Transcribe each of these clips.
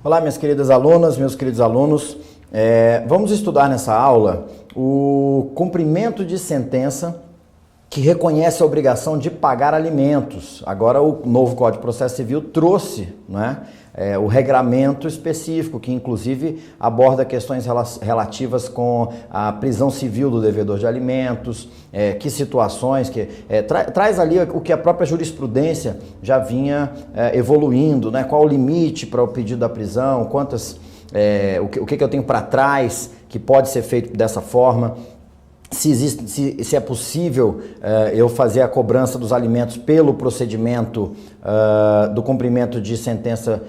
Olá, minhas queridas alunas, meus queridos alunos. Vamos estudar nessa aula o cumprimento de sentença que reconhece a obrigação de pagar alimentos. Agora o novo Código de Processo Civil trouxe, né, o regramento específico, que inclusive aborda questões relativas com a prisão civil do devedor de alimentos, que situações, traz ali o que a própria jurisprudência já vinha evoluindo, né? Qual o limite para o pedido da prisão, o que eu tenho para trás que pode ser feito dessa forma. Se é possível eu fazer a cobrança dos alimentos pelo procedimento do cumprimento de sentença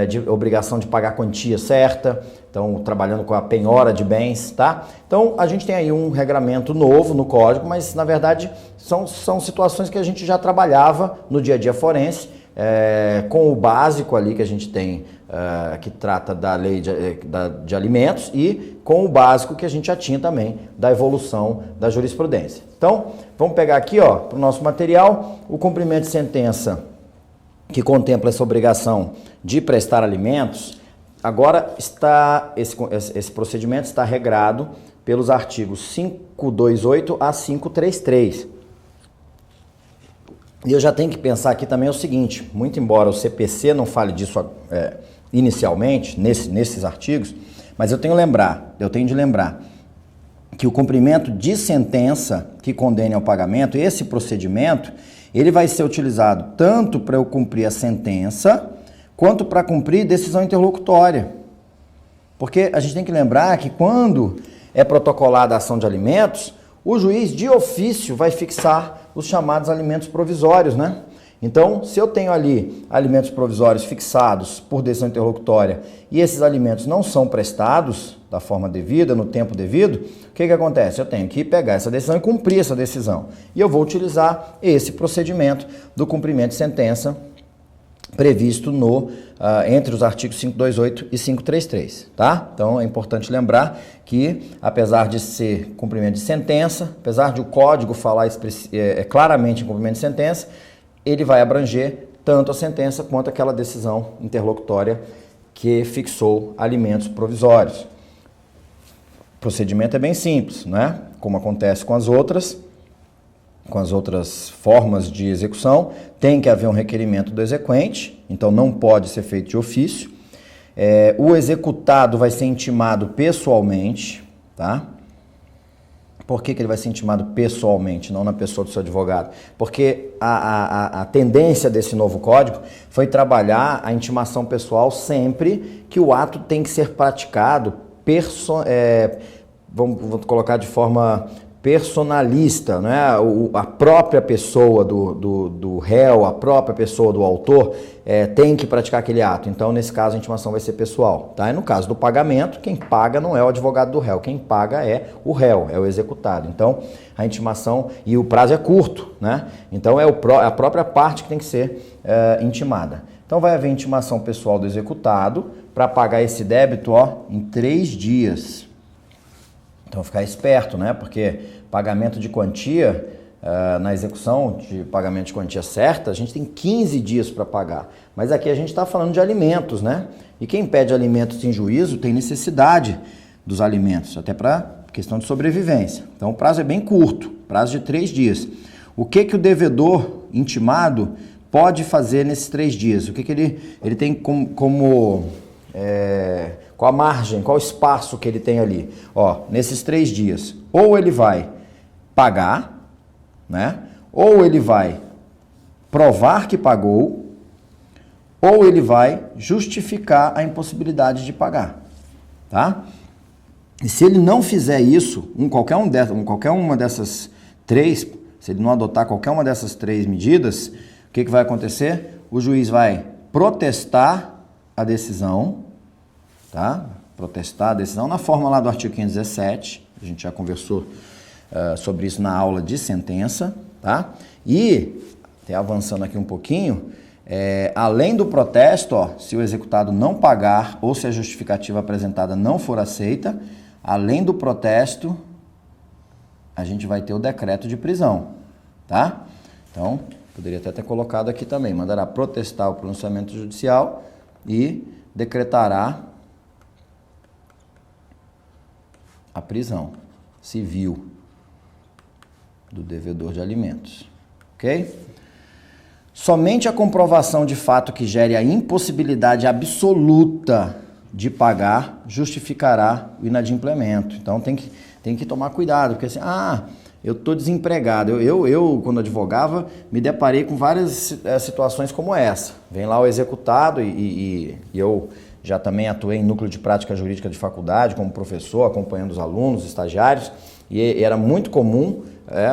de obrigação de pagar a quantia certa, então trabalhando com a penhora de bens, tá? Então a gente tem aí um regramento novo no código, mas na verdade são situações que a gente já trabalhava no dia a dia forense, com o básico ali que a gente tem, que trata da lei de alimentos, e com o básico que a gente já tinha também da evolução da jurisprudência. Então, vamos pegar aqui para o nosso material, o cumprimento de sentença que contempla essa obrigação de prestar alimentos. Agora esse procedimento está regrado pelos artigos 528 a 533. E eu já tenho que pensar aqui também o seguinte: muito embora o CPC não fale disso inicialmente, nesses artigos, mas eu tenho de lembrar que o cumprimento de sentença que condene ao pagamento, esse procedimento, ele vai ser utilizado tanto para eu cumprir a sentença, quanto para cumprir decisão interlocutória. Porque a gente tem que lembrar que quando é protocolada a ação de alimentos, o juiz de ofício vai fixar os chamados alimentos provisórios, né? Então, se eu tenho ali alimentos provisórios fixados por decisão interlocutória e esses alimentos não são prestados da forma devida, no tempo devido, o que acontece? Eu tenho que pegar essa decisão e cumprir essa decisão. E eu vou utilizar esse procedimento do cumprimento de sentença previsto entre os artigos 528 e 533, tá? Então, é importante lembrar que, apesar de ser cumprimento de sentença, apesar de o código falar claramente em cumprimento de sentença, ele vai abranger tanto a sentença quanto aquela decisão interlocutória que fixou alimentos provisórios. O procedimento é bem simples, né? Como acontece com as outras formas de execução, tem que haver um requerimento do exequente, então não pode ser feito de ofício. O executado vai ser intimado pessoalmente, tá? Por que ele vai ser intimado pessoalmente, não na pessoa do seu advogado? Porque a tendência desse novo código foi trabalhar a intimação pessoal sempre que o ato tem que ser praticado, vamos colocar de forma personalista, né? A própria pessoa do réu, a própria pessoa do autor tem que praticar aquele ato. Então, nesse caso, a intimação vai ser pessoal, tá? E no caso do pagamento, quem paga não é o advogado do réu, quem paga é o réu, é o executado. Então, a intimação, e o prazo é curto, né? Então, é a própria parte que tem que ser intimada. Então, vai haver intimação pessoal do executado para pagar esse débito em 3 dias. Então, ficar esperto, né? Porque pagamento de quantia, na execução de pagamento de quantia certa, a gente tem 15 dias para pagar. Mas aqui a gente está falando de alimentos, né? E quem pede alimentos em juízo tem necessidade dos alimentos, até para questão de sobrevivência. Então, o prazo é bem curto, prazo de 3 dias. O que o devedor intimado pode fazer nesses 3 dias? O que ele tem qual a margem, qual o espaço que ele tem ali? Nesses 3 dias, ou ele vai pagar, né? Ou ele vai provar que pagou, ou ele vai justificar a impossibilidade de pagar, tá? E se ele não fizer isso, qualquer uma dessas 3, se ele não adotar qualquer uma dessas 3 medidas, o que vai acontecer? O juiz vai protestar a decisão, tá? Protestar a decisão na forma lá do artigo 517, a gente já conversou sobre isso na aula de sentença, tá? E, até avançando aqui um pouquinho, além do protesto, se o executado não pagar ou se a justificativa apresentada não for aceita, além do protesto, a gente vai ter o decreto de prisão, tá? Então, poderia até ter colocado aqui também, mandará protestar o pronunciamento judicial e decretará a prisão civil do devedor de alimentos, ok? Somente a comprovação de fato que gere a impossibilidade absoluta de pagar justificará o inadimplemento. Então tem que tomar cuidado, porque assim, eu estou desempregado. Eu, quando advogava, me deparei com várias situações como essa. Vem lá o executado e eu já também atuei em núcleo de prática jurídica de faculdade, como professor, acompanhando os alunos, estagiários, e era muito comum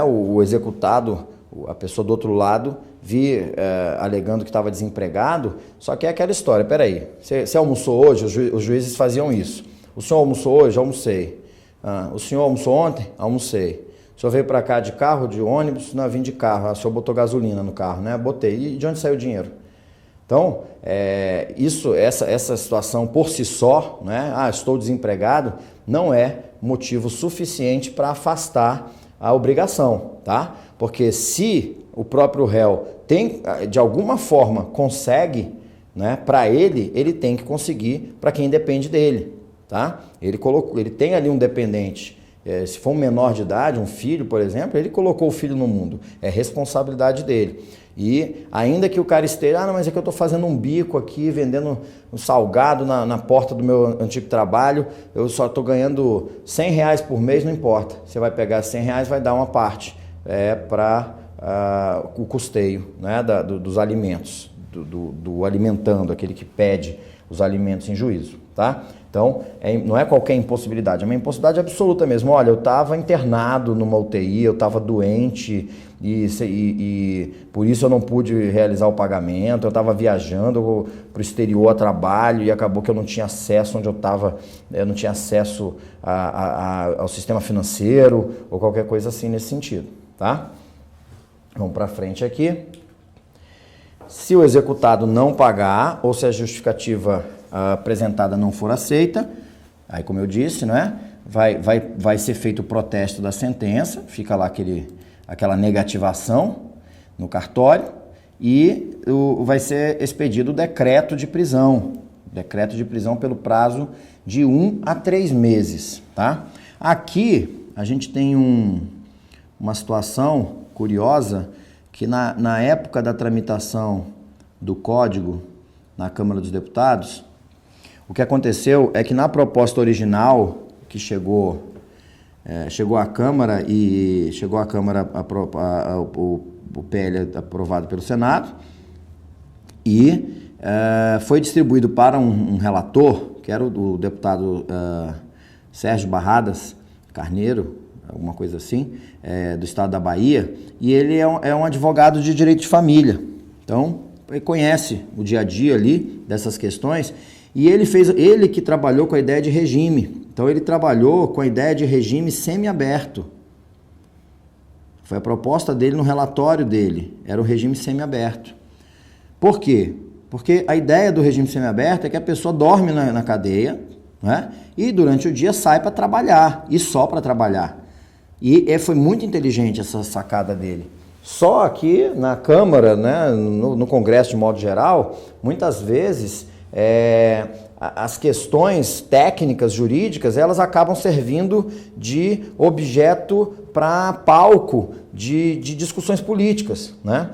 o executado, a pessoa do outro lado, vir alegando que estava desempregado, só que é aquela história, peraí, você almoçou hoje? Os juízes faziam isso. O senhor almoçou hoje? Almocei. O senhor almoçou ontem? Almocei. O senhor veio para cá de carro, de ônibus? Não, vim de carro. O senhor botou gasolina no carro, né? Botei. E de onde saiu o dinheiro? Então, essa situação por si só, né? Estou desempregado, não é motivo suficiente para afastar a obrigação, tá? Porque se o próprio réu tem, de alguma forma, consegue, né, para ele tem que conseguir para quem depende dele, tá? Ele tem ali um dependente. Se for um menor de idade, um filho, por exemplo, ele colocou o filho no mundo. É responsabilidade dele. E ainda que o cara esteja, mas é que eu estou fazendo um bico aqui, vendendo um salgado na porta do meu antigo trabalho, eu só estou ganhando R$100 por mês, não importa. Você vai pegar R$100, vai dar uma parte para o custeio, né, dos alimentos, do alimentando, aquele que pede os alimentos em juízo, tá? Então, não é qualquer impossibilidade, é uma impossibilidade absoluta mesmo. Olha, eu estava internado numa UTI, eu estava doente e por isso eu não pude realizar o pagamento, eu estava viajando para o exterior a trabalho e acabou que eu não tinha acesso onde eu estava, eu não tinha acesso ao sistema financeiro ou qualquer coisa assim nesse sentido, tá? Vamos para frente aqui. Se o executado não pagar ou se a justificativa apresentada não for aceita, aí como eu disse, né, vai ser feito o protesto da sentença, fica lá aquela negativação no cartório e vai ser expedido o decreto de prisão pelo prazo de 1 a 3 meses, tá? Aqui a gente tem uma situação curiosa que na época da tramitação do Código na Câmara dos Deputados, o que aconteceu é que na proposta original que chegou à Câmara o PL aprovado pelo Senado e foi distribuído para um relator, que era o deputado Sérgio Barradas Carneiro, alguma coisa assim, do estado da Bahia, e ele é um advogado de direito de família. Então, ele conhece o dia a dia ali dessas questões e ele que trabalhou com a ideia de regime. Então, ele trabalhou com a ideia de regime semiaberto. Foi a proposta dele no relatório dele, era o regime semiaberto. Por quê? Porque a ideia do regime semiaberto é que a pessoa dorme na cadeia, né? E durante o dia sai para trabalhar, e só para trabalhar. E foi muito inteligente essa sacada dele. Só aqui na Câmara, né, no Congresso de modo geral, muitas vezes as questões técnicas, jurídicas, elas acabam servindo de objeto para palco de discussões políticas, né?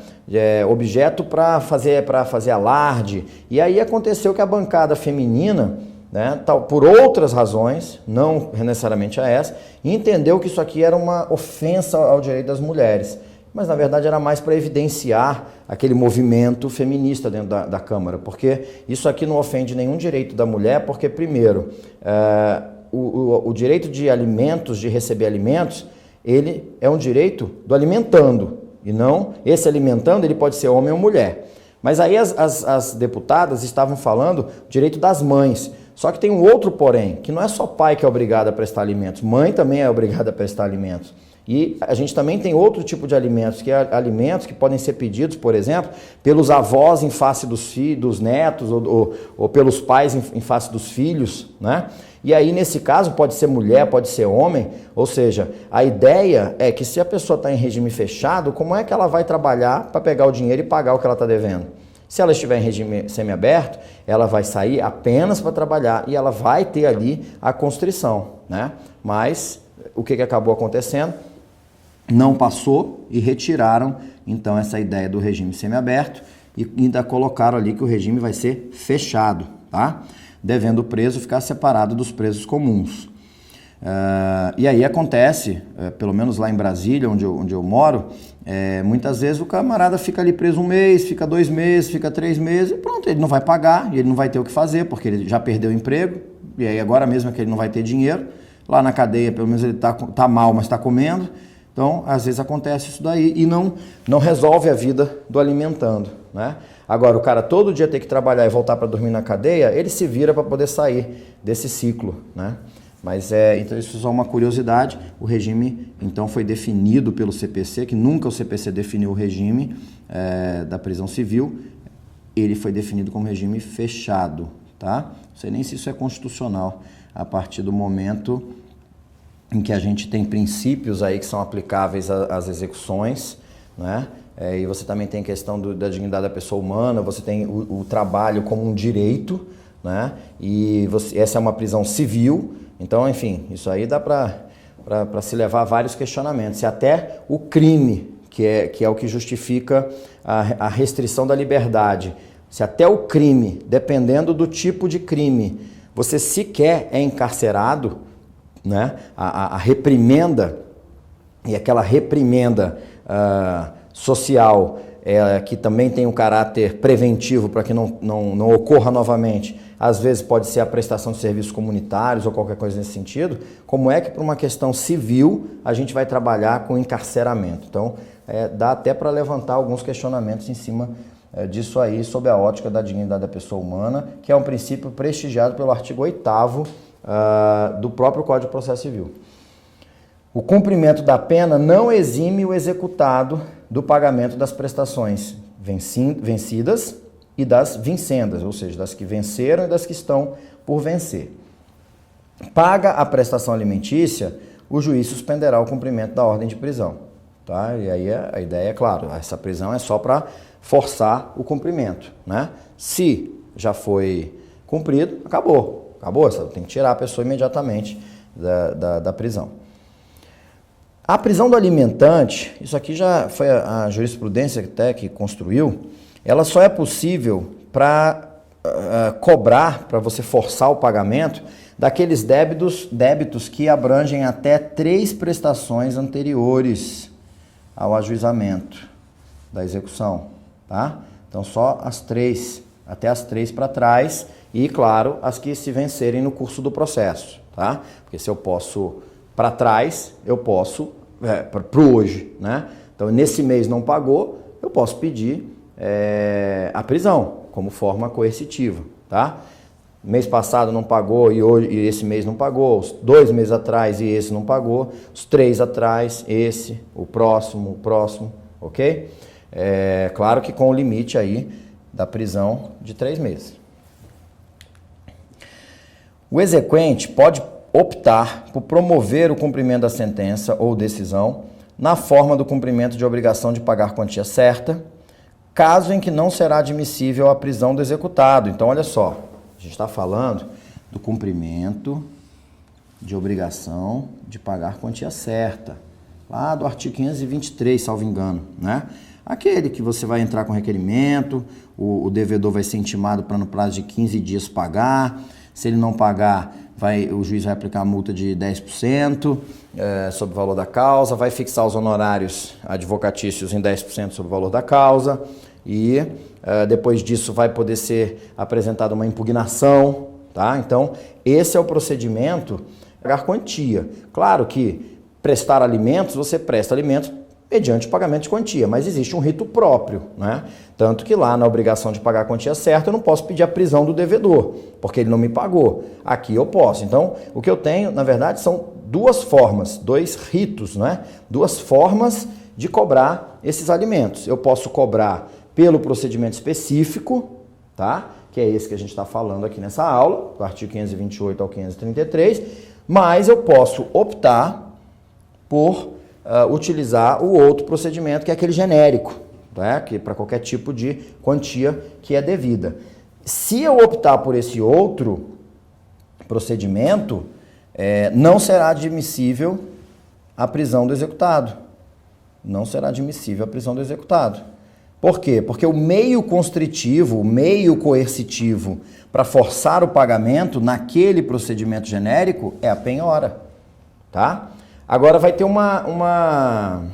Objeto para fazer alarde. E aí aconteceu que a bancada feminina, né, por outras razões, não necessariamente a essa, entendeu que isso aqui era uma ofensa ao direito das mulheres. Mas, na verdade, era mais para evidenciar aquele movimento feminista dentro da Câmara, porque isso aqui não ofende nenhum direito da mulher, porque, primeiro, o direito de alimentos, de receber alimentos, ele é um direito do alimentando, e não, esse alimentando, ele pode ser homem ou mulher. Mas aí as deputadas estavam falando direito das mães. Só que tem um outro porém, que não é só pai que é obrigado a prestar alimentos, mãe também é obrigada a prestar alimentos. E a gente também tem outro tipo de alimentos, que é alimentos que podem ser pedidos, por exemplo, pelos avós em face dos netos ou pelos pais em face dos filhos, né? E aí, nesse caso, pode ser mulher, pode ser homem, ou seja, a ideia é que se a pessoa está em regime fechado, como é que ela vai trabalhar para pegar o dinheiro e pagar o que ela está devendo? Se ela estiver em regime semiaberto, ela vai sair apenas para trabalhar e ela vai ter ali a constrição, né? Mas o que acabou acontecendo? Não passou e retiraram, então, essa ideia do regime semiaberto e ainda colocaram ali que o regime vai ser fechado, tá? Devendo o preso ficar separado dos presos comuns. E aí acontece, pelo menos lá em Brasília, onde eu moro, muitas vezes o camarada fica ali preso 1 mês, fica 2 meses, fica 3 meses, e pronto, ele não vai pagar, e ele não vai ter o que fazer, porque ele já perdeu o emprego, e aí agora mesmo é que ele não vai ter dinheiro, lá na cadeia pelo menos ele tá mal, mas está comendo, então às vezes acontece isso daí, e não resolve a vida do alimentando, né? Agora, o cara todo dia ter que trabalhar e voltar para dormir na cadeia, ele se vira para poder sair desse ciclo, né? Mas então isso é só uma curiosidade, o regime então foi definido pelo CPC, que nunca o CPC definiu o regime da prisão civil, ele foi definido como regime fechado, tá? Não sei nem se isso é constitucional, a partir do momento em que a gente tem princípios aí que são aplicáveis às execuções, né? E você também tem a questão da dignidade da pessoa humana, você tem o trabalho como um direito, né? E essa é uma prisão civil, então, enfim, isso aí dá para se levar a vários questionamentos. E até o crime, que é o que justifica a restrição da liberdade, se até o crime, dependendo do tipo de crime, você sequer é encarcerado, né? A reprimenda, e aquela reprimenda social, que também tem um caráter preventivo para que não ocorra novamente, às vezes pode ser a prestação de serviços comunitários ou qualquer coisa nesse sentido, como é que para uma questão civil a gente vai trabalhar com encarceramento? Então, dá até para levantar alguns questionamentos em cima disso aí, sob a ótica da dignidade da pessoa humana, que é um princípio prestigiado pelo artigo 8º do próprio Código de Processo Civil. O cumprimento da pena não exime o executado do pagamento das prestações vencidas e das vincendas, ou seja, das que venceram e das que estão por vencer. Paga a prestação alimentícia, o juiz suspenderá o cumprimento da ordem de prisão. Tá? E aí a ideia é, claro, essa prisão é só para forçar o cumprimento, né? Se já foi cumprido, acabou, tem que tirar a pessoa imediatamente da prisão. A prisão do alimentante, isso aqui já foi a jurisprudência até que construiu, ela só é possível para cobrar, para você forçar o pagamento daqueles débitos que abrangem até 3 prestações anteriores ao ajuizamento da execução, tá? Então só as 3, até as 3 para trás e, claro, as que se vencerem no curso do processo, tá? Porque se eu posso para trás, eu posso para hoje, né? Então nesse mês não pagou, eu posso pedir a prisão como forma coercitiva, tá? Mês passado não pagou e esse mês não pagou, os 2 meses atrás e esse não pagou, os 3 atrás, esse, o próximo, ok? Claro que com o limite aí da prisão de 3 meses. O exequente pode optar por promover o cumprimento da sentença ou decisão na forma do cumprimento de obrigação de pagar quantia certa, caso em que não será admissível a prisão do executado. Então, olha só, a gente está falando do cumprimento de obrigação de pagar quantia certa, lá do artigo 523, salvo engano, né? Aquele que você vai entrar com requerimento, o devedor vai ser intimado para no prazo de 15 dias pagar, se ele não pagar, o juiz vai aplicar a multa de 10% sobre o valor da causa, vai fixar os honorários advocatícios em 10% sobre o valor da causa e depois disso vai poder ser apresentada uma impugnação, tá? Então, esse é o procedimento de pagar quantia. Claro que prestar alimentos, você presta alimentos mediante pagamento de quantia, mas existe um rito próprio, né? Tanto que lá na obrigação de pagar a quantia certa eu não posso pedir a prisão do devedor, porque ele não me pagou. Aqui eu posso. Então, o que eu tenho, na verdade, são 2 formas, 2 ritos, né? 2 formas de cobrar esses alimentos. Eu posso cobrar pelo procedimento específico, tá? que é esse que a gente está falando aqui nessa aula, do artigo 528 ao 533, mas eu posso optar por utilizar o outro procedimento, que é aquele genérico, né? Que para qualquer tipo de quantia que é devida. Se eu optar por esse outro procedimento, não será admissível a prisão do executado. Não será admissível a prisão do executado. Por quê? Porque o meio constritivo, o meio coercitivo para forçar o pagamento naquele procedimento genérico é a penhora, tá? Agora vai ter uma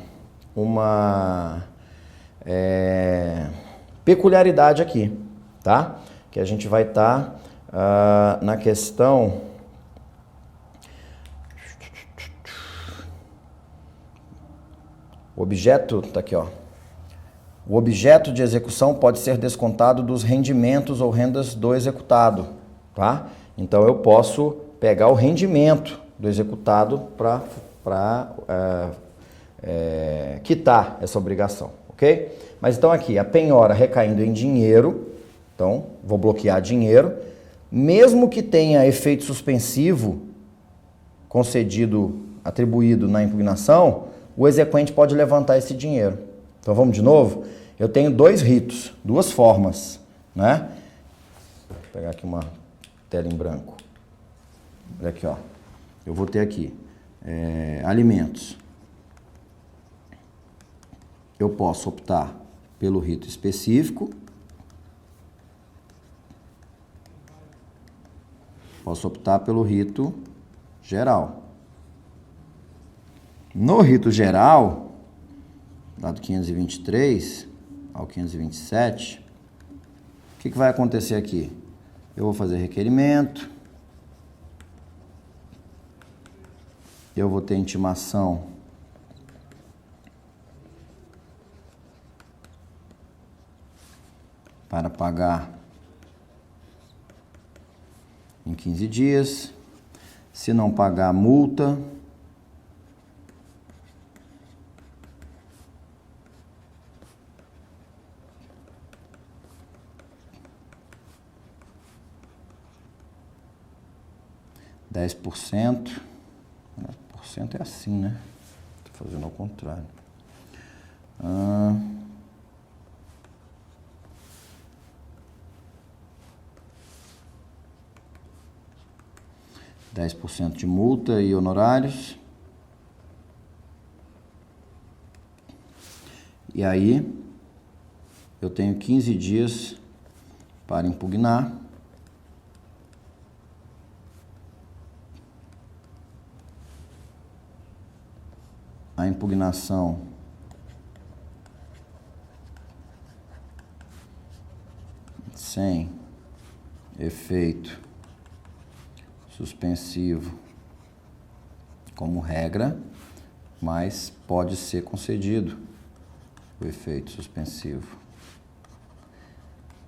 peculiaridade aqui, tá? Que a gente vai estar na questão... O objeto, tá aqui, ó. O objeto de execução pode ser descontado dos rendimentos ou rendas do executado, tá? Então eu posso pegar o rendimento do executado para quitar essa obrigação, ok? Mas então aqui, a penhora recaindo em dinheiro, então vou bloquear dinheiro, mesmo que tenha efeito suspensivo concedido, atribuído na impugnação, o exequente pode levantar esse dinheiro. Então vamos de novo? Eu tenho dois ritos, duas formas, né? Vou pegar aqui uma tela em branco. Olha aqui, ó. Eu vou ter aqui alimentos. Eu posso optar pelo rito específico. Posso optar pelo rito geral. No rito geral, lá do 523 ao 527, o que vai acontecer aqui? Eu vou fazer requerimento, eu vou ter intimação para pagar em 15 dias, se não pagar, multa. Por cento é assim, né? Estou fazendo ao contrário. 10% de multa e honorários. E aí, eu tenho 15 dias para impugnar. A impugnação sem efeito suspensivo como regra, mas pode ser concedido o efeito suspensivo.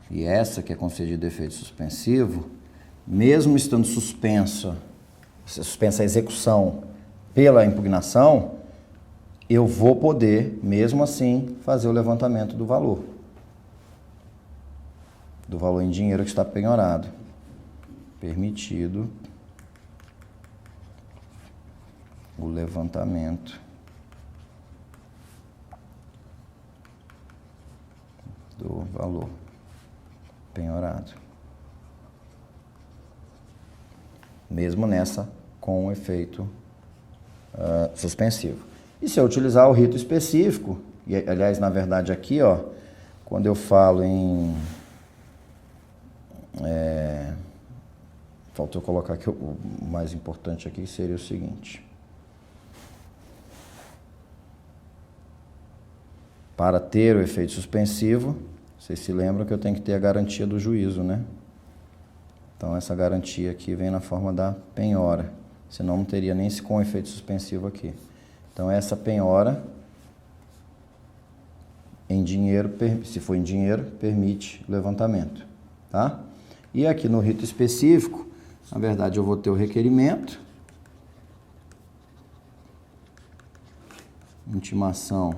E essa que é concedido efeito suspensivo, mesmo estando suspensa a execução pela impugnação, eu vou poder, mesmo assim, fazer o levantamento do valor em dinheiro que está penhorado. Permitido o levantamento do valor penhorado. Mesmo nessa com efeito suspensivo. E se eu utilizar o rito específico, e aliás, na verdade aqui, ó, quando eu falo em... faltou colocar aqui o mais importante aqui, seria o seguinte. Para ter o efeito suspensivo, vocês se lembram que eu tenho que ter a garantia do juízo, né? Então essa garantia aqui vem na forma da penhora, senão não teria nem esse com efeito suspensivo aqui. Então essa penhora em dinheiro, se for em dinheiro, permite o levantamento, tá? E aqui no rito específico, na verdade eu vou ter o requerimento, intimação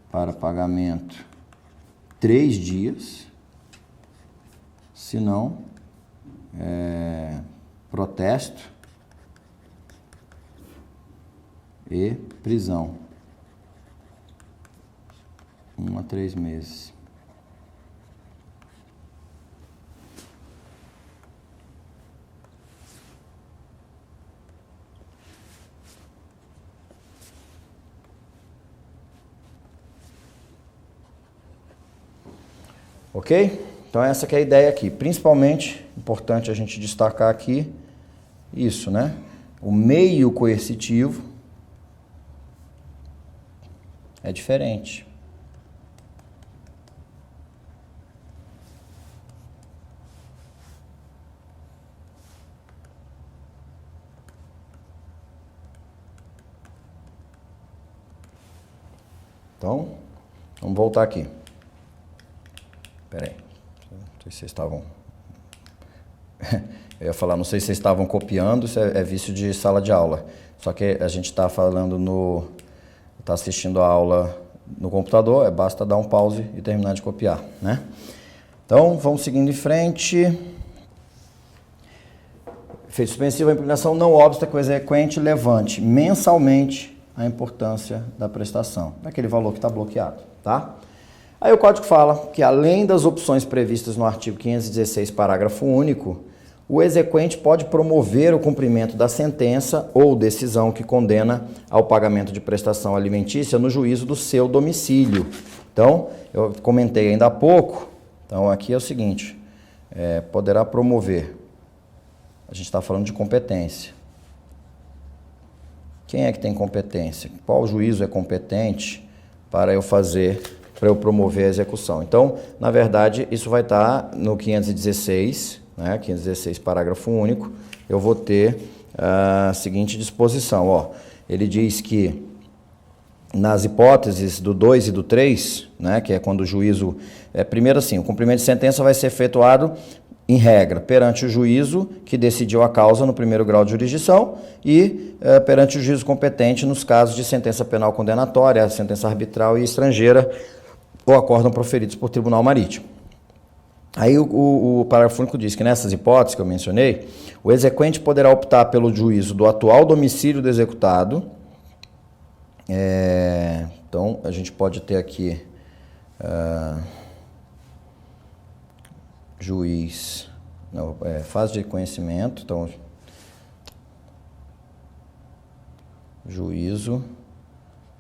para pagamento 3 dias, se não, protesto e prisão, 1 a 3 meses. Ok? Então essa que é a ideia aqui. Principalmente, importante a gente destacar aqui, isso, né? O meio coercitivo é diferente. Então, vamos voltar aqui. Espera aí. Não sei se vocês estavam... Eu ia falar, não sei se vocês estavam copiando, isso é vício de sala de aula. Só que a gente está falando está assistindo a aula no computador, basta dar um pause e terminar de copiar, né? Então, vamos seguindo em frente. Efeito suspensivo, a impugnação não obsta que o exequente levante mensalmente a importância da prestação, daquele valor que está bloqueado, tá? Aí o código fala que, além das opções previstas no artigo 516, parágrafo único, o exequente pode promover o cumprimento da sentença ou decisão que condena ao pagamento de prestação alimentícia no juízo do seu domicílio. Então, eu comentei ainda há pouco, então aqui é o seguinte, poderá promover, a gente está falando de competência. Quem é que tem competência? Qual juízo é competente para eu promover a execução? Então, na verdade, isso vai estar no 516, né? 516, parágrafo único, eu vou ter a seguinte disposição, ó. Ele diz que nas hipóteses do 2 e do 3, né, que é quando o juízo... primeiro assim, o cumprimento de sentença vai ser efetuado, em regra, perante o juízo que decidiu a causa no primeiro grau de jurisdição e perante o juízo competente nos casos de sentença penal condenatória, sentença arbitral e estrangeira ou acórdão proferidos por tribunal marítimo. Aí o parágrafo único diz que nessas hipóteses que eu mencionei, o exequente poderá optar pelo juízo do atual domicílio do executado. Então, a gente pode ter aqui juiz, não, fase de conhecimento, então, juízo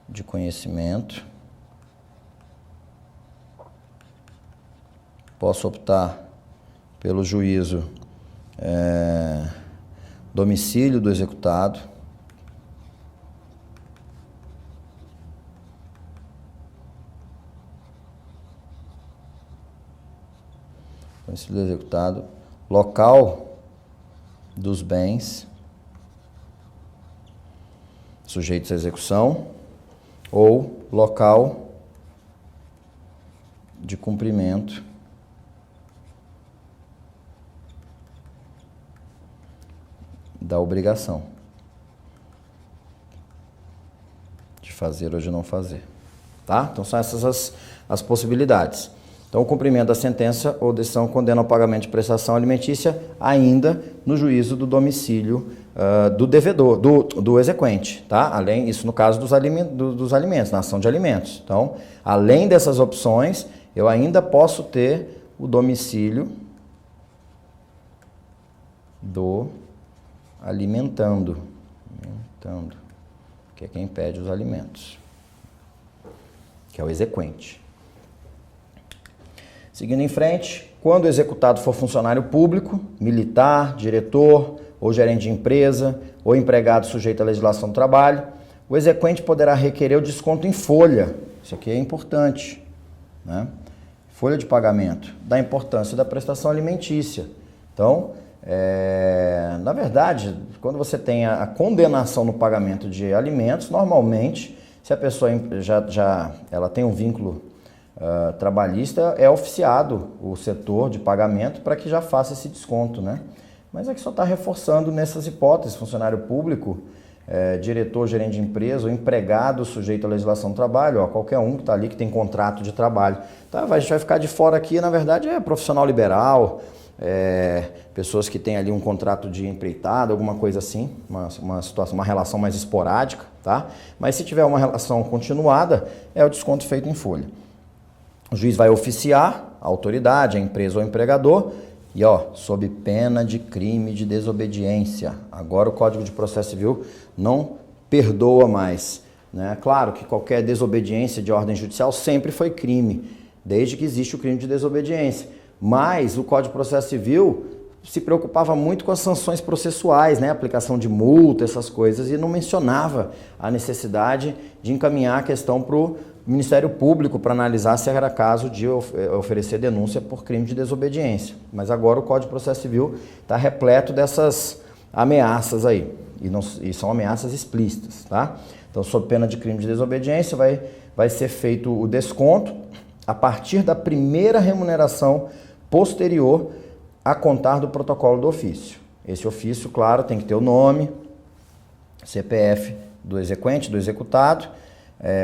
de conhecimento. Posso optar pelo juízo domicílio do executado. Domicílio do executado. Local dos bens sujeitos à execução ou local de cumprimento da obrigação de fazer ou de não fazer, tá? Então são essas as possibilidades. Então o cumprimento da sentença ou decisão condena ao pagamento de prestação alimentícia ainda no juízo do domicílio do devedor, do exequente, tá? Além, isso no caso dos alimentos, na ação de alimentos. Então, além dessas opções, eu ainda posso ter o domicílio do alimentando, que é quem pede os alimentos, que é o exequente. Seguindo em frente, quando o executado for funcionário público, militar, diretor ou gerente de empresa ou empregado sujeito à legislação do trabalho, o exequente poderá requerer o desconto em folha, isso aqui é importante, né? Folha de pagamento, da importância da prestação alimentícia. Então, na verdade, quando você tem a condenação no pagamento de alimentos, normalmente, se a pessoa ela tem um vínculo trabalhista, é oficiado o setor de pagamento para que já faça esse desconto, né? Mas aqui só está reforçando nessas hipóteses, funcionário público, diretor, gerente de empresa, ou empregado sujeito à legislação do trabalho, ó, qualquer um que está ali que tem contrato de trabalho. Tá? A gente vai ficar de fora aqui, na verdade, profissional liberal, pessoas que têm ali um contrato de empreitada, alguma coisa assim, uma situação, uma relação mais esporádica, tá? Mas se tiver uma relação continuada, é o desconto feito em folha. O juiz vai oficiar a autoridade, a empresa ou o empregador, e sob pena de crime de desobediência. Agora o Código de Processo Civil não perdoa mais, né? Claro que qualquer desobediência de ordem judicial sempre foi crime, desde que existe o crime de desobediência. Mas o Código de Processo Civil se preocupava muito com as sanções processuais, né? Aplicação de multa, essas coisas, e não mencionava a necessidade de encaminhar a questão para o Ministério Público para analisar se era caso de oferecer denúncia por crime de desobediência. Mas agora o Código de Processo Civil está repleto dessas ameaças aí, e são ameaças explícitas, tá? Então, sob pena de crime de desobediência, vai ser feito o desconto a partir da primeira remuneração posterior a contar do protocolo do ofício. Esse ofício, claro, tem que ter o nome, CPF do exequente, do executado,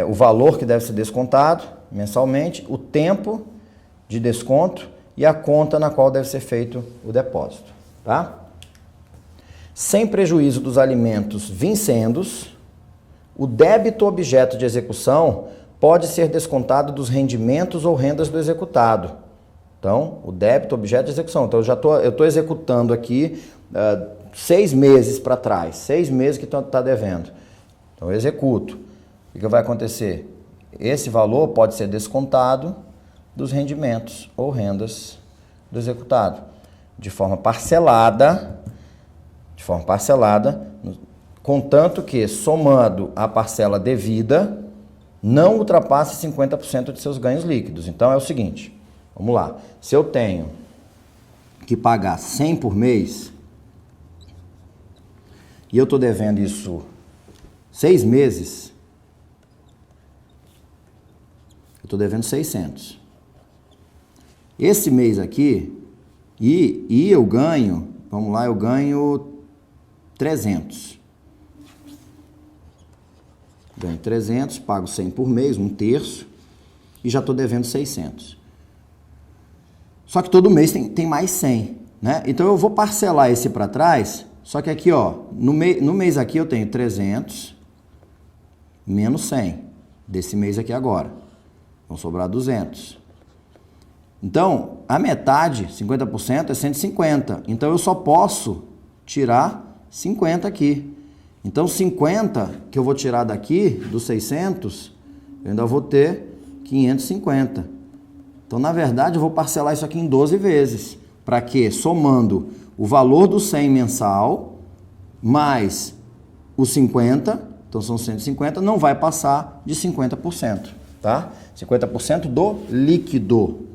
o valor que deve ser descontado mensalmente, o tempo de desconto e a conta na qual deve ser feito o depósito, tá? Sem prejuízo dos alimentos vincendos, o débito objeto de execução pode ser descontado dos rendimentos ou rendas do executado. Então, o débito objeto de execução. Então, eu estou executando aqui 6 meses para trás, 6 meses que está devendo. Então, eu executo. O que vai acontecer? Esse valor pode ser descontado dos rendimentos ou rendas do executado, de forma parcelada, contanto que, somando a parcela devida, não ultrapasse 50% de seus ganhos líquidos. Então, é o seguinte, vamos lá, se eu tenho que pagar 100 por mês, e eu estou devendo isso 6 meses, eu estou devendo 600. Esse mês aqui, e eu ganho, vamos lá, eu ganho 300. Ganho 300, pago 100 por mês, 1/3, e já estou devendo 600. Só que todo mês tem mais 100, né? Então eu vou parcelar esse para trás, só que aqui, no mês aqui eu tenho 300 menos 100, desse mês aqui agora. Vão sobrar 200. Então, a metade, 50%, é 150. Então eu só posso tirar 50 aqui. Então, 50 que eu vou tirar daqui, dos 600, eu ainda vou ter 550. Então, na verdade, eu vou parcelar isso aqui em 12 vezes. Para quê? Somando o valor do 100 mensal, mais os 50, então são 150, não vai passar de 50%, tá? 50% do líquido.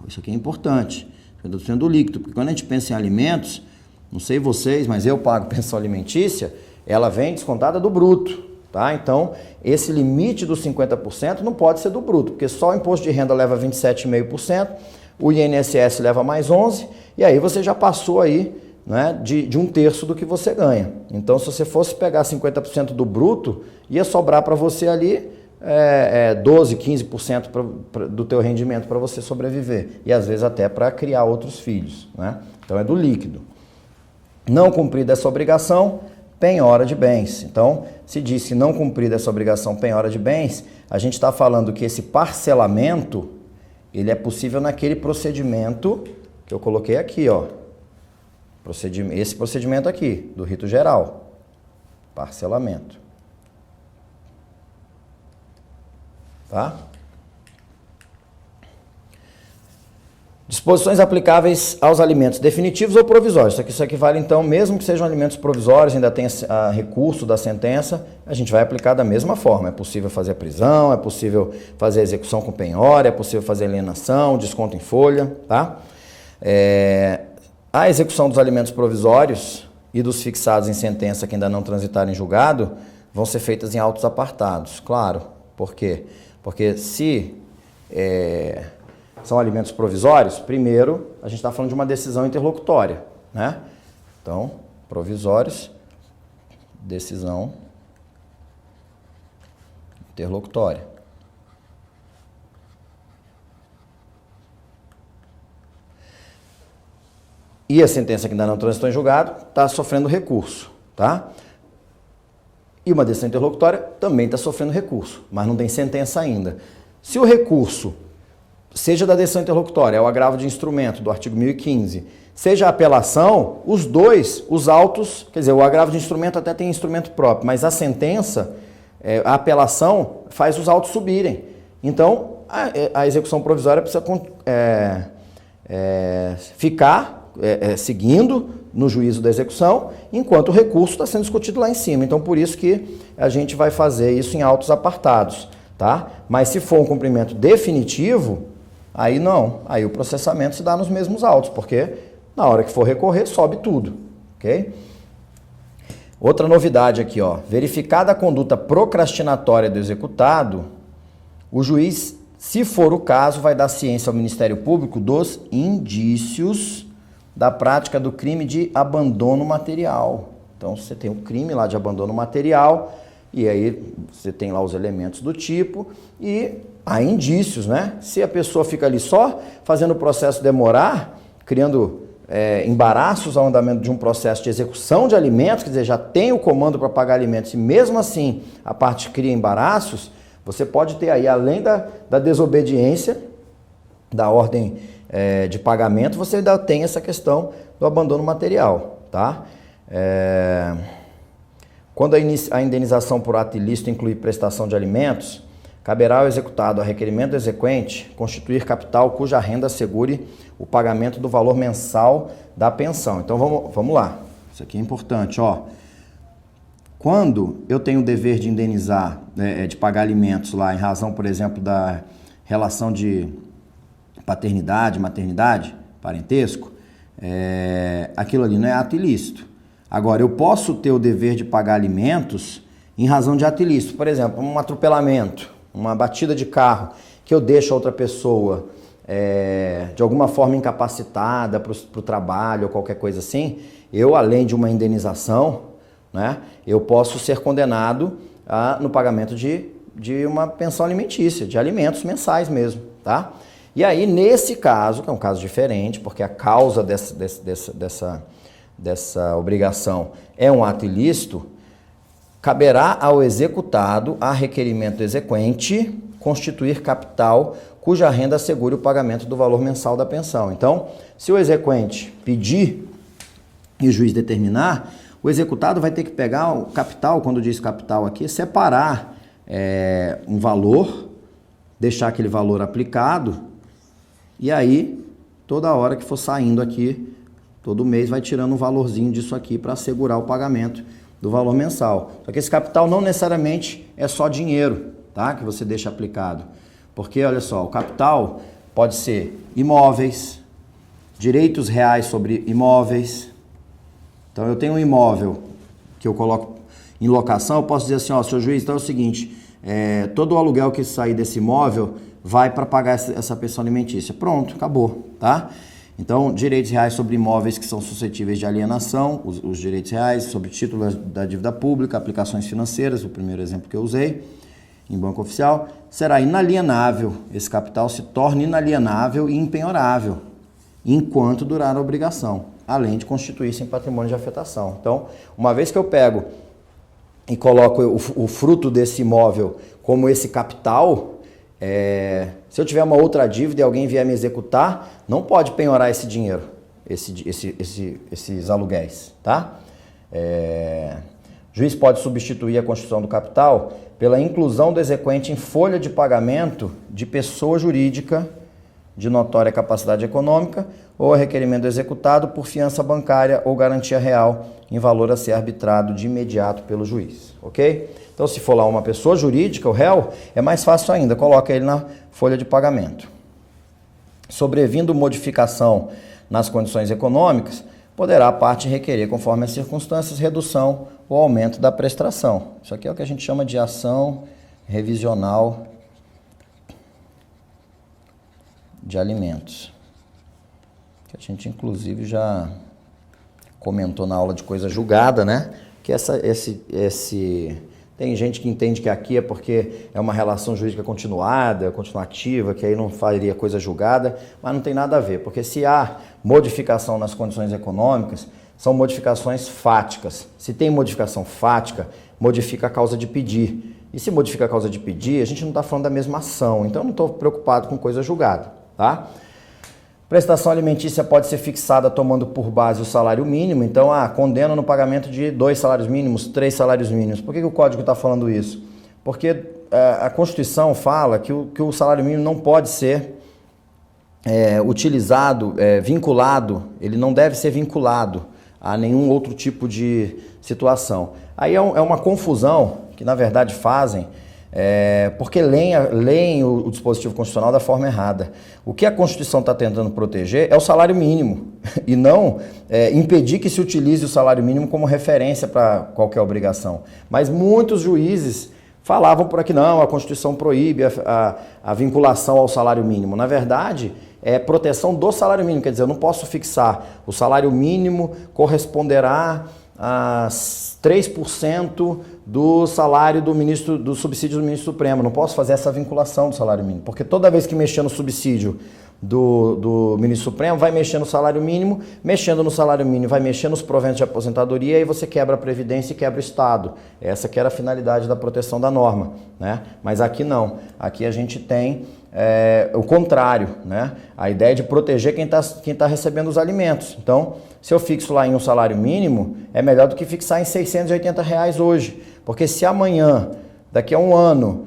Isso aqui é importante. 50% do líquido, porque quando a gente pensa em alimentos, não sei vocês, mas eu pago pensão alimentícia, ela vem descontada do bruto, tá? Então, esse limite dos 50% não pode ser do bruto, porque só o imposto de renda leva 27,5%, o INSS leva mais 11%, e aí você já passou aí, né, de 1/3 do que você ganha. Então, se você fosse pegar 50% do bruto, ia sobrar para você ali 12%, 15% do teu rendimento para você sobreviver, e às vezes até para criar outros filhos, né? Então, é do líquido. Não cumprida essa obrigação, penhora de bens. Então, se diz que não cumprida essa obrigação, penhora de bens, a gente está falando que esse parcelamento, ele é possível naquele procedimento que eu coloquei aqui, ó. Esse procedimento aqui, do rito geral. Parcelamento. Tá? Disposições aplicáveis aos alimentos definitivos ou provisórios. Isso aqui vale, então, mesmo que sejam alimentos provisórios, ainda tem recurso da sentença, a gente vai aplicar da mesma forma. É possível fazer a prisão, é possível fazer a execução com penhora, é possível fazer alienação, desconto em folha, tá? A execução dos alimentos provisórios e dos fixados em sentença que ainda não transitaram em julgado vão ser feitas em autos apartados, claro. Por quê? Porque se são alimentos provisórios, primeiro, a gente está falando de uma decisão interlocutória, né? Então, provisórios, decisão interlocutória. E a sentença que ainda não transitou em julgado está sofrendo recurso, tá? E uma decisão interlocutória também está sofrendo recurso, mas não tem sentença ainda. Se o recurso, seja da decisão interlocutória, é o agravo de instrumento do artigo 1015, seja a apelação, os dois, os autos, quer dizer, o agravo de instrumento até tem instrumento próprio, mas a sentença, a apelação, faz os autos subirem. Então, a execução provisória precisa ficar seguindo no juízo da execução, enquanto o recurso está sendo discutido lá em cima. Então, por isso que a gente vai fazer isso em autos apartados, tá? Mas se for um cumprimento definitivo, aí não. Aí o processamento se dá nos mesmos autos, porque na hora que for recorrer, sobe tudo, ok? Outra novidade aqui, ó. Verificada a conduta procrastinatória do executado, o juiz, se for o caso, vai dar ciência ao Ministério Público dos indícios da prática do crime de abandono material. Então, você tem um crime lá de abandono material, e aí você tem lá os elementos do tipo, e há indícios, né? Se a pessoa fica ali só fazendo o processo demorar, criando embaraços ao andamento de um processo de execução de alimentos, quer dizer, já tem o comando para pagar alimentos, e mesmo assim a parte cria embaraços, você pode ter aí, além da desobediência, da ordem de pagamento, você ainda tem essa questão do abandono material, tá? Quando a indenização por ato ilícito incluir prestação de alimentos, caberá ao executado, a requerimento do exequente, constituir capital cuja renda assegure o pagamento do valor mensal da pensão. Então vamos lá, isso aqui é importante, ó. Quando eu tenho o dever de indenizar, de pagar alimentos lá em razão, por exemplo, da relação de paternidade, maternidade, parentesco, aquilo ali não é ato ilícito. Agora, eu posso ter o dever de pagar alimentos em razão de ato ilícito. Por exemplo, um atropelamento, uma batida de carro, que eu deixo a outra pessoa de alguma forma incapacitada para o trabalho ou qualquer coisa assim, eu, além de uma indenização, né, eu posso ser condenado no pagamento de uma pensão alimentícia, de alimentos mensais mesmo, tá? E aí, nesse caso, que é um caso diferente, porque a causa dessa obrigação é um ato ilícito, caberá ao executado, a requerimento do exequente, constituir capital cuja renda assegure o pagamento do valor mensal da pensão. Então, se o exequente pedir e o juiz determinar, o executado vai ter que pegar o capital, quando diz capital aqui, separar um valor, deixar aquele valor aplicado, e aí, toda hora que for saindo aqui, todo mês vai tirando um valorzinho disso aqui para assegurar o pagamento do valor mensal. Só que esse capital não necessariamente é só dinheiro, tá? Que você deixa aplicado. Porque, olha só, o capital pode ser imóveis, direitos reais sobre imóveis. Então, eu tenho um imóvel que eu coloco em locação, eu posso dizer assim, ó, seu juiz, então é o seguinte, todo o aluguel que sair desse imóvel vai para pagar essa pensão alimentícia. Pronto, acabou, tá? Então, direitos reais sobre imóveis que são suscetíveis de alienação, os direitos reais sobre título da dívida pública, aplicações financeiras, o primeiro exemplo que eu usei, em banco oficial, será inalienável. Esse capital se torna inalienável e impenhorável enquanto durar a obrigação, além de constituir-se em patrimônio de afetação. Então, uma vez que eu pego e coloco o fruto desse imóvel como esse capital, se eu tiver uma outra dívida e alguém vier me executar, não pode penhorar esse dinheiro, esses aluguéis, tá? O juiz pode substituir a constituição do capital pela inclusão do exequente em folha de pagamento de pessoa jurídica de notória capacidade econômica ou a requerimento do executado por fiança bancária ou garantia real em valor a ser arbitrado de imediato pelo juiz, ok? Então, se for lá uma pessoa jurídica, o réu, é mais fácil ainda, coloca ele na folha de pagamento. Sobrevindo modificação nas condições econômicas, poderá a parte requerer, conforme as circunstâncias, redução ou aumento da prestação. Isso aqui é o que a gente chama de ação revisional de alimentos, que a gente inclusive já comentou na aula de coisa julgada, né? que tem gente que entende que aqui é porque é uma relação jurídica continuativa, que aí não faria coisa julgada, mas não tem nada a ver, porque se há modificação nas condições econômicas, são modificações fáticas. Se tem modificação fática, modifica a causa de pedir. E se modifica a causa de pedir, a gente não está falando da mesma ação, então eu não estou preocupado com coisa julgada, tá? Prestação alimentícia pode ser fixada tomando por base o salário mínimo, então, condena no pagamento de 2 salários mínimos, 3 salários mínimos. Por que o Código está falando isso? Porque a Constituição fala que o salário mínimo não pode ser utilizado, vinculado, ele não deve ser vinculado a nenhum outro tipo de situação. Aí é uma confusão que, na verdade, fazem, porque leem o dispositivo constitucional da forma errada. O que a Constituição está tentando proteger é o salário mínimo e não impedir que se utilize o salário mínimo como referência para qualquer obrigação. Mas muitos juízes falavam por aqui, não, a Constituição proíbe a vinculação ao salário mínimo. Na verdade, é proteção do salário mínimo, quer dizer, eu não posso fixar o salário mínimo corresponderá a 3% do salário do subsídio do ministro Supremo. Não posso fazer essa vinculação do salário mínimo, porque toda vez que mexer no subsídio do ministro Supremo, vai mexer no salário mínimo, mexendo no salário mínimo, vai mexer nos proventos de aposentadoria, e você quebra a Previdência e quebra o Estado. Essa que era a finalidade da proteção da norma, né? Mas aqui não. Aqui a gente tem o contrário, né? A ideia de proteger quem tá recebendo os alimentos. Então, se eu fixo lá em um salário mínimo, é melhor do que fixar em R$680 hoje. Porque se amanhã, daqui a um ano,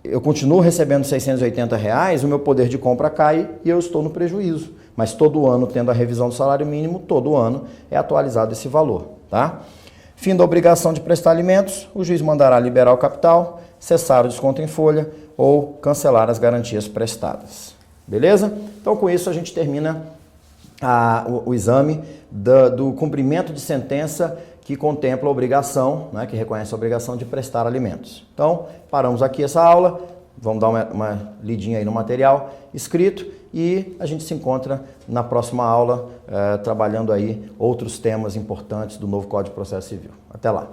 eu continuo recebendo R$680, o meu poder de compra cai e eu estou no prejuízo. Mas todo ano, tendo a revisão do salário mínimo, todo ano é atualizado esse valor, tá? Fim da obrigação de prestar alimentos, o juiz mandará liberar o capital, cessar o desconto em folha ou cancelar as garantias prestadas. Beleza? Então, com isso, a gente termina o exame do cumprimento de sentença que contempla a obrigação, né, que reconhece a obrigação de prestar alimentos. Então, paramos aqui essa aula, vamos dar uma lidinha aí no material escrito e a gente se encontra na próxima aula trabalhando aí outros temas importantes do novo Código de Processo Civil. Até lá!